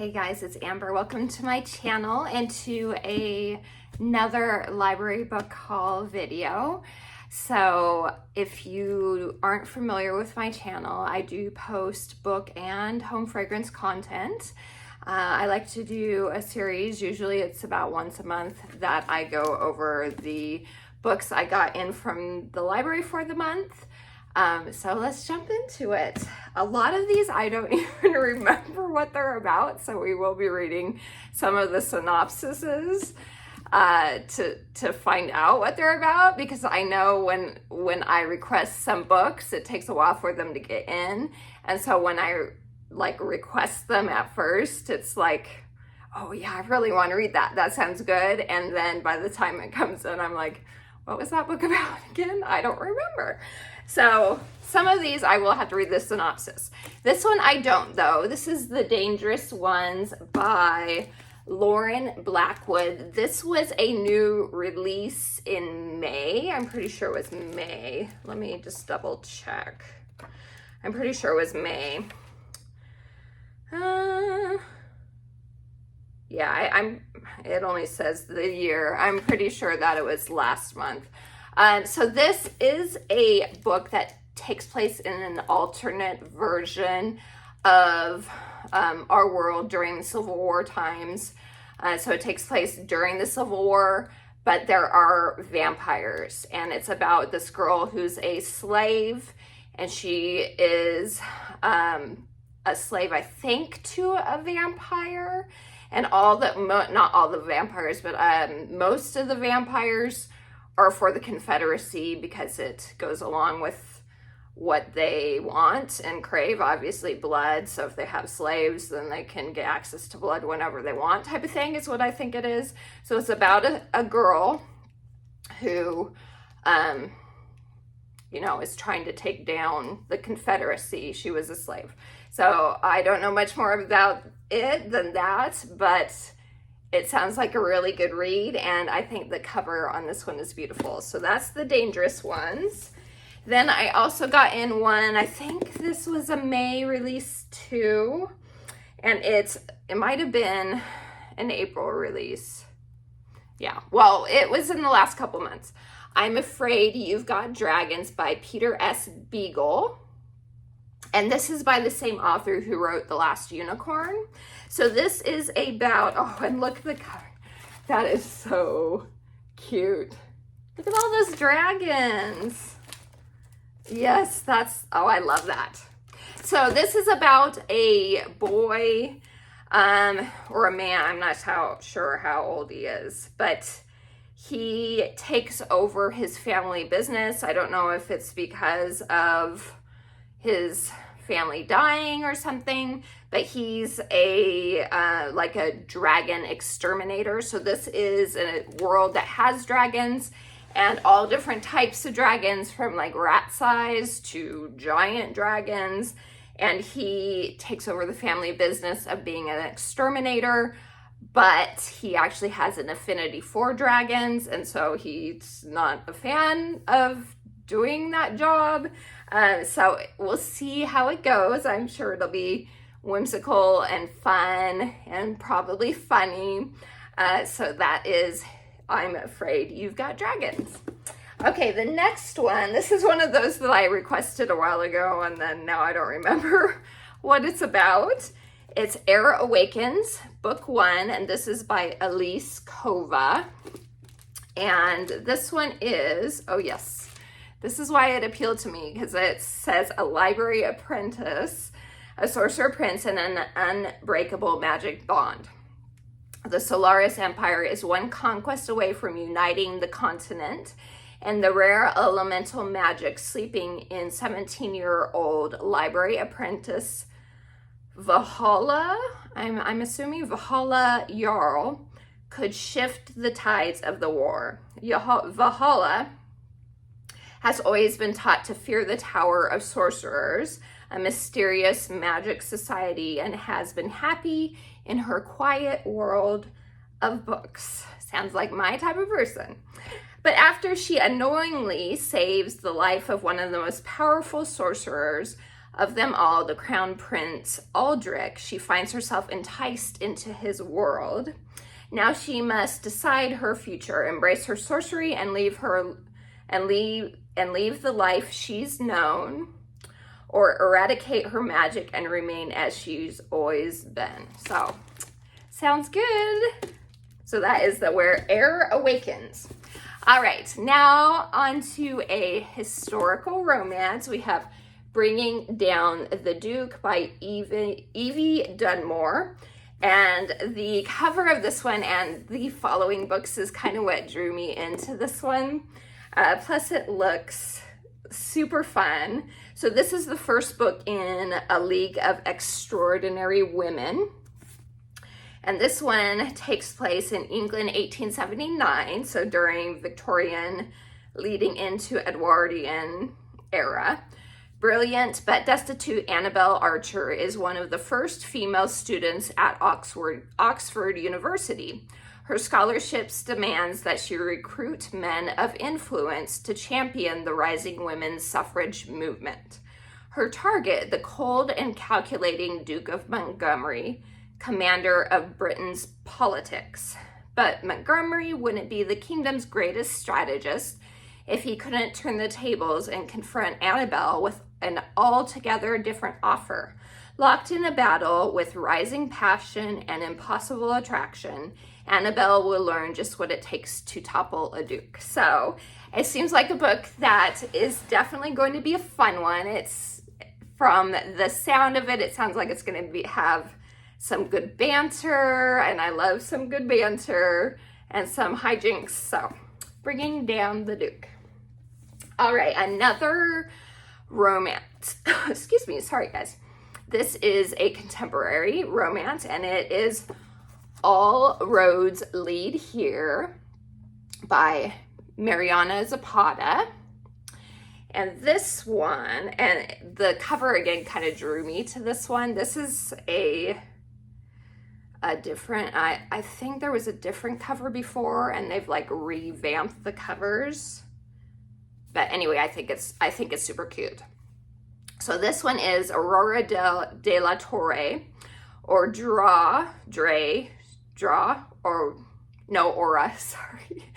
Hey guys, it's Amber. Welcome to my channel and to another library book haul video. So if you aren't familiar with my channel, I do post book and home fragrance content. I like to do a series, usually it's about once a month, that I go over the books I got in from the library for the month. So let's jump into it. A lot of these I don't even remember what they're about, so we will be reading some of the synopsises to find out what they're about, because I know when I request some books, it takes a while for them to get in. And so when I request them at first, it's like, oh yeah, I really want to read that. That sounds good. And then by the time it comes in, I'm like, what was that book about again? I don't remember. So some of these I will have to read the synopsis. This one I don't though. This is The Dangerous Ones by Lauren Blackwood. This was a new release in May. I'm pretty sure it was May. Let me just double check. I'm pretty sure it was May. Yeah, it only says the year. I'm pretty sure that it was last month. So this is a book that takes place in an alternate version of our world during the Civil War times. So it takes place during the Civil War, but there are vampires, and it's about this girl who's a slave, and she is a slave, I think, to a vampire. And not all the vampires, but most of the vampires are for the Confederacy because it goes along with what they want and crave, obviously blood. So if they have slaves, then they can get access to blood whenever they want, type of thing is what I think it is. So it's about a girl who, is trying to take down the Confederacy. She was a slave. So I don't know much more about it than that, but it sounds like a really good read, and I think the cover on this one is beautiful. So that's The Dangerous Ones. Then I also got in one, I think this was a May release too, and it might have been an April release. Yeah, well, it was in the last couple months. I'm Afraid You've Got Dragons by Peter S. Beagle. And this is by the same author who wrote The Last Unicorn. So this is about, oh, and look at the cover. That is so cute. Look at all those dragons. Yes, I love that. So this is about a boy, or a man, I'm not sure how old he is, but he takes over his family business. I don't know if it's because of his family dying or something, but he's a dragon exterminator. So this is a world that has dragons, and all different types of dragons, from like rat size to giant dragons. And he takes over the family business of being an exterminator, but he actually has an affinity for dragons, and so he's not a fan of doing that job. So we'll see how it goes. I'm sure it'll be whimsical and fun and probably funny. So that is I'm Afraid You've Got Dragons. Okay, the next one, this is one of those that I requested a while ago, and then now I don't remember what it's about. It's Air Awakens, book 1, and this is by Elise Kova. And this one is, oh yes, this is why it appealed to me, because it says a library apprentice, a sorcerer prince, and an unbreakable magic bond. The Solaris Empire is one conquest away from uniting the continent, and the rare elemental magic sleeping in 17-year-old library apprentice Valhalla, I'm assuming Valhalla Jarl, could shift the tides of the war. Valhalla has always been taught to fear the Tower of Sorcerers, a mysterious magic society, and has been happy in her quiet world of books. Sounds like my type of person. But after she unknowingly saves the life of one of the most powerful sorcerers, of them all, the Crown Prince Aldrich, she finds herself enticed into his world. Now she must decide her future, embrace her sorcery, and leave the life she's known, or eradicate her magic and remain as she's always been. So, sounds good. So that is the Where Air Awakens. All right, now on to a historical romance. We have Bringing Down the Duke by Evie Dunmore. And the cover of this one and the following books is kind of what drew me into this one. Plus it looks super fun. So this is the first book in A League of Extraordinary Women. And this one takes place in England, 1879, so during Victorian leading into Edwardian era. Brilliant but destitute Annabel Archer is one of the first female students at Oxford University. Her scholarships demands that she recruit men of influence to champion the rising women's suffrage movement. Her target, the cold and calculating Duke of Montgomery, commander of Britain's politics. But Montgomery wouldn't be the kingdom's greatest strategist if he couldn't turn the tables and confront Annabel with an altogether different offer. Locked in a battle with rising passion and impossible attraction, Annabel will learn just what it takes to topple a duke. So it seems like a book that is definitely going to be a fun one. It's, from the sound of it, it sounds like it's going to have some good banter, and I love some good banter, and some hijinks. So, Bringing Down the Duke. All right, another romance. Excuse me, sorry guys. This is a contemporary romance, and it is All Roads Lead Here by Mariana Zapata. And this one, and the cover again kind of drew me to this one. This is a different, I think there was a different cover before, and they've like revamped the covers. But anyway, I think it's super cute. So this one is Aurora de la Torre, or Aura, sorry.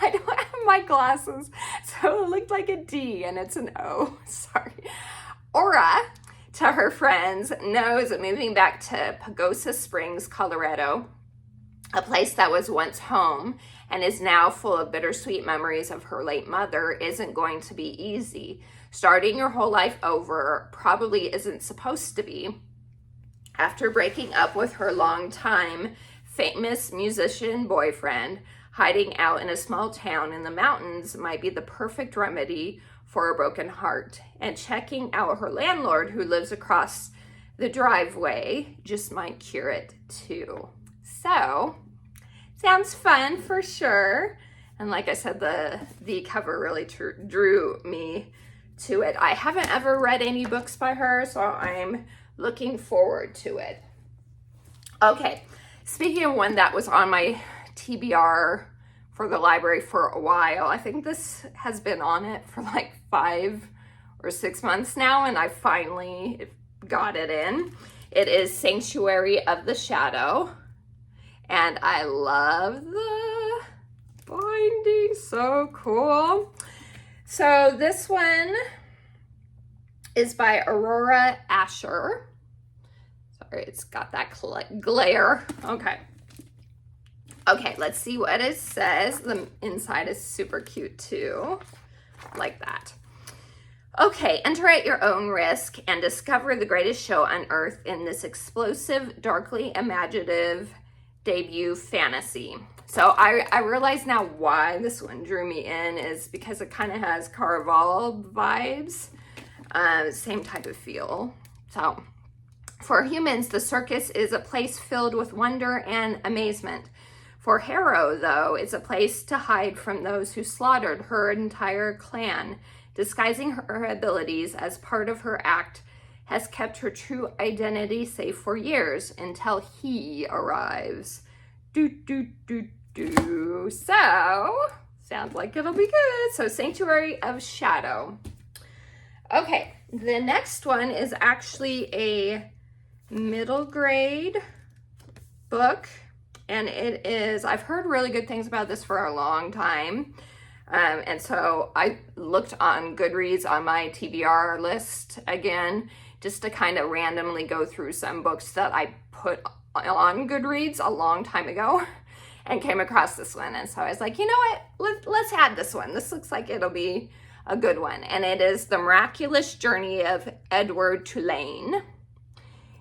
I don't have my glasses, so it looked like a D and it's an O, sorry. Aura, to her friends, knows that moving back to Pagosa Springs, Colorado, a place that was once home and is now full of bittersweet memories of her late mother, isn't going to be easy. Starting your whole life over probably isn't supposed to be. After breaking up with her longtime famous musician boyfriend, hiding out in a small town in the mountains might be the perfect remedy for a broken heart. And checking out her landlord, who lives across the driveway, just might cure it too. So, sounds fun for sure. And like I said, the cover really drew me to it. I haven't ever read any books by her, so I'm looking forward to it. Okay, speaking of one that was on my TBR for the library for a while, I think this has been on it for like 5 or 6 months now, and I finally got it in. It is Sanctuary of the Shadow, and I love the binding, so cool. So this one is by Aurora Asher. Sorry, it's got that glare. Okay, let's see what it says. The inside is super cute too, like that. Okay, enter at your own risk and discover the greatest show on earth in this explosive, darkly imaginative debut fantasy. So I realize now why this one drew me in is because it kind of has Caraval vibes, same type of feel. So for humans, the circus is a place filled with wonder and amazement. For Harrow, though, it's a place to hide from those who slaughtered her entire clan. Disguising her abilities as part of her act has kept her true identity safe for years until he arrives. So, sounds like it'll be good. So, Sanctuary of Shadow. Okay, The next one is actually a middle grade book, and it is, I've heard really good things about this for a long time. And so I looked on Goodreads on my TBR list again, just to kind of randomly go through some books that I put on Goodreads a long time ago, and came across this one. And so I was like, you know what, let's add this one. This looks like it'll be a good one. And it is The Miraculous Journey of Edward Tulane.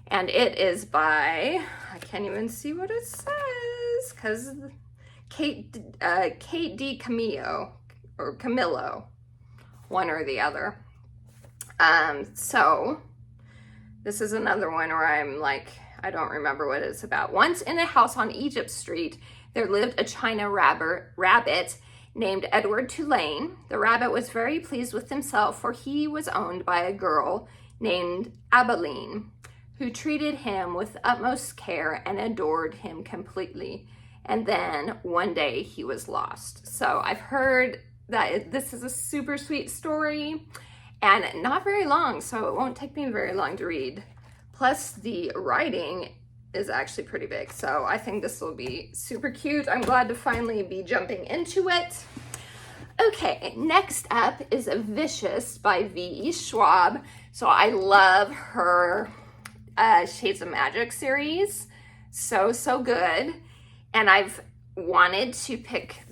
And it is by, I can't even see what it says, because Kate D. Camillo, one or the other. So this is another one where I'm like, I don't remember what it's about. Once in a house on Egypt Street, there lived a China rabbit named Edward Tulane. The rabbit was very pleased with himself, for he was owned by a girl named Abilene, who treated him with utmost care and adored him completely. And then one day he was lost. So I've heard that this is a super sweet story and not very long, so it won't take me very long to read. Plus the writing is actually pretty big, so I think this will be super cute. I'm glad to finally be jumping into it. Okay, next up is Vicious by V.E. Schwab. So I love her Shades of Magic series. So good. And I've wanted to pick,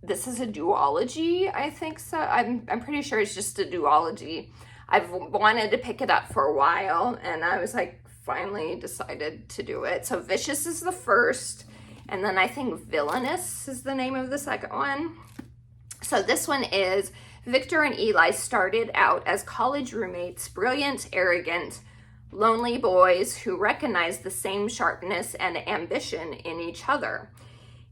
this is a duology, I think so. I'm pretty sure it's just a duology. I've wanted to pick it up for a while, and I was like, finally decided to do it. So Vicious is the first, and then I think Villainous is the name of the second one. So this one is, Victor and Eli started out as college roommates, brilliant, arrogant, lonely boys who recognized the same sharpness and ambition in each other.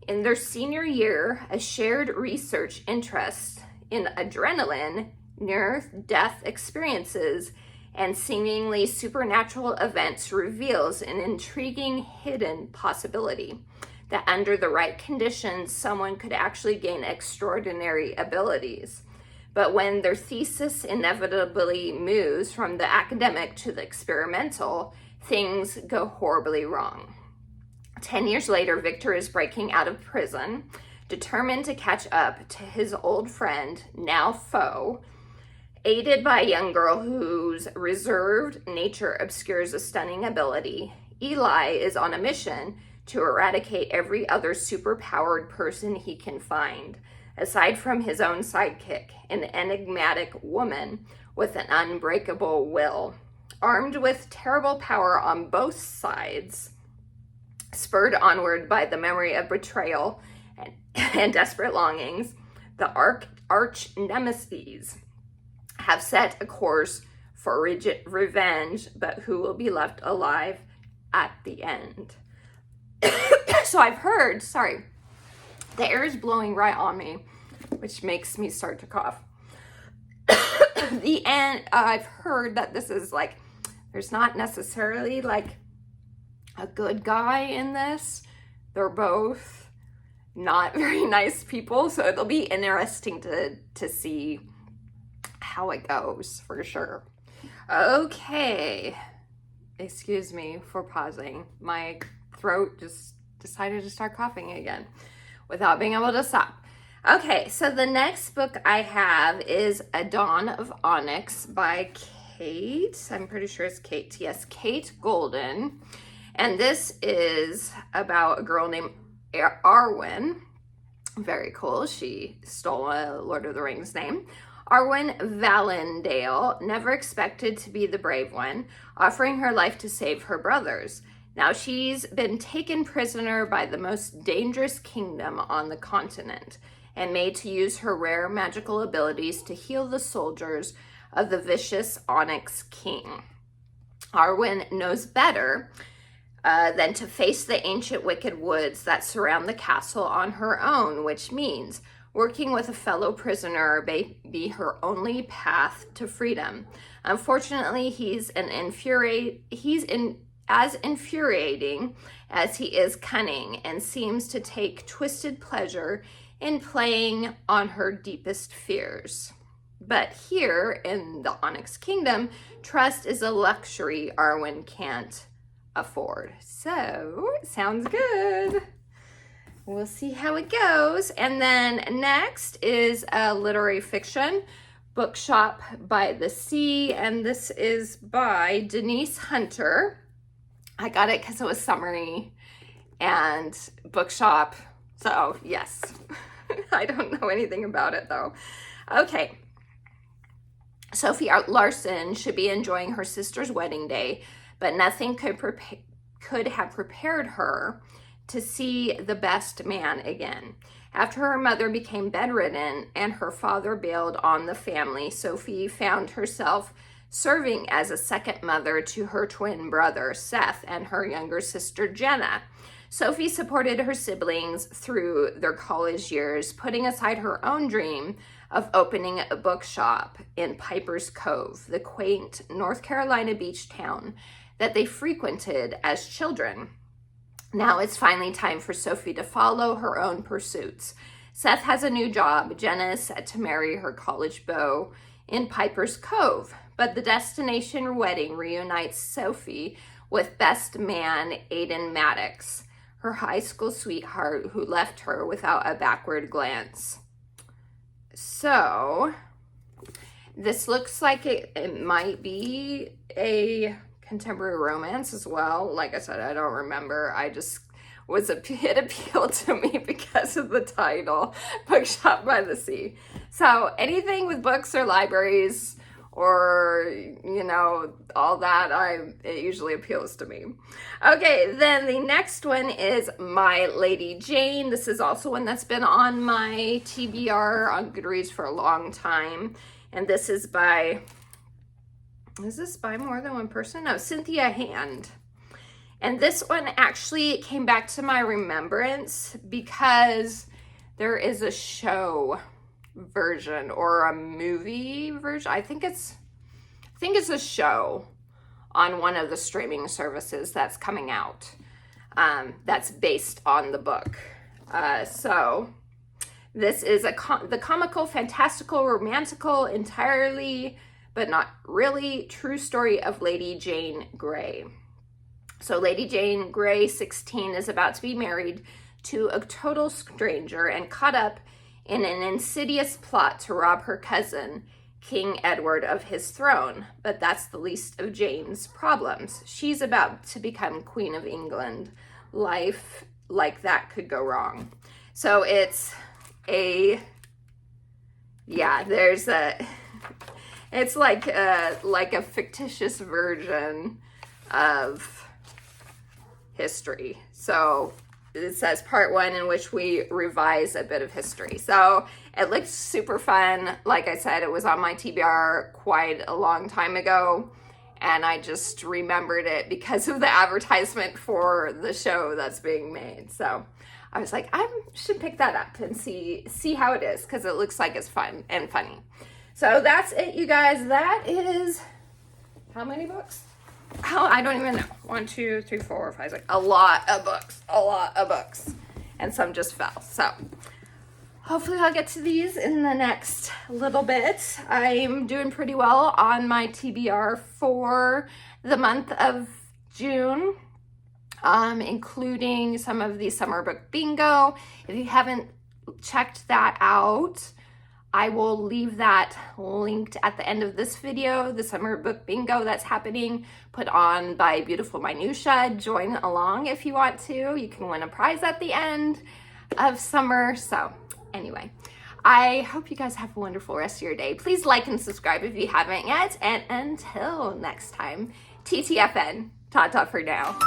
In their senior year, a shared research interest in adrenaline, near-death experiences, and seemingly supernatural events reveals an intriguing hidden possibility that under the right conditions, someone could actually gain extraordinary abilities. But when their thesis inevitably moves from the academic to the experimental, things go horribly wrong. 10 years later, Victor is breaking out of prison, determined to catch up to his old friend, now foe, aided by a young girl whose reserved nature obscures a stunning ability. Eli is on a mission to eradicate every other superpowered person he can find, aside from his own sidekick, an enigmatic woman with an unbreakable will. Armed with terrible power on both sides, spurred onward by the memory of betrayal and desperate longings, the arch nemesis have set a course for revenge, but who will be left alive at the end? So I've heard, sorry, the air is blowing right on me, which makes me start to cough. The end, I've heard that this is like, there's not necessarily like a good guy in this. They're both not very nice people, so it'll be interesting to see how it goes for sure. Okay, excuse me for pausing. My throat just decided to start coughing again without being able to stop. Okay, so the next book I have is A Dawn of Onyx by Kate. I'm pretty sure it's Kate. Yes, Kate Golden. And this is about a girl named Arwen. Very cool. She stole a Lord of the Rings name. Arwen Valendale never expected to be the brave one, offering her life to save her brothers. Now she's been taken prisoner by the most dangerous kingdom on the continent and made to use her rare magical abilities to heal the soldiers of the vicious Onyx King. Arwen knows better than to face the ancient wicked woods that surround the castle on her own, which means working with a fellow prisoner may be her only path to freedom. Unfortunately, he's as infuriating as he is cunning and seems to take twisted pleasure in playing on her deepest fears. But here in the Onyx Kingdom, trust is a luxury Arwen can't afford. So, sounds good. We'll see how it goes. And then next is a literary fiction, Bookshop by the Sea, and this is by Denise Hunter. I got it because it was summary and bookshop, so yes. I don't know anything about it though. Okay. Sophie Larson should be enjoying her sister's wedding day, but nothing could have prepared her to see the best man again. After her mother became bedridden and her father bailed on the family, Sophie found herself serving as a second mother to her twin brother, Seth, and her younger sister, Jenna. Sophie supported her siblings through their college years, putting aside her own dream of opening a bookshop in Piper's Cove, the quaint North Carolina beach town that they frequented as children. Now it's finally time for Sophie to follow her own pursuits. Seth has a new job. Jenna is set to marry her college beau in Piper's Cove, but the destination wedding reunites Sophie with best man Aiden Maddox, her high school sweetheart who left her without a backward glance. So, this looks like it might be a contemporary romance as well. Like I said, I don't remember. It appealed to me because of the title, Bookshop by the Sea. So anything with books or libraries or, you know, all that, it usually appeals to me. Okay, then the next one is My Lady Jane. This is also one that's been on my TBR on Goodreads for a long time. And this is by, is this by more than one person? No, Cynthia Hand. And this one actually came back to my remembrance because there is a show version or a movie version. I think it's a show on one of the streaming services that's coming out that's based on the book. So this is the comical, fantastical, romantical, entirely but not really true story of Lady Jane Grey. So Lady Jane Grey, 16, is about to be married to a total stranger and caught up in an insidious plot to rob her cousin, King Edward, of his throne. But that's the least of Jane's problems. She's about to become Queen of England. Life like that could go wrong. So it's it's like a fictitious version of history. So it says part one, in which we revise a bit of history. So it looks super fun. Like I said, it was on my TBR quite a long time ago, and I just remembered it because of the advertisement for the show that's being made. So I was like, I should pick that up and see how it is, because it looks like it's fun and funny. So that's it, you guys. That is, how many books? I don't even know. 1, 2, 3, 4, 5, 6. A lot of books. And some just fell. So hopefully I'll get to these in the next little bit. I'm doing pretty well on my TBR for the month of June, including some of the summer book bingo. If you haven't checked that out, I will leave that linked at the end of this video, the summer book bingo that's happening, put on by Beautiful Minutia. Join along if you want to. You can win a prize at the end of summer. So anyway, I hope you guys have a wonderful rest of your day. Please like and subscribe if you haven't yet. And until next time, TTFN. Ta-ta for now.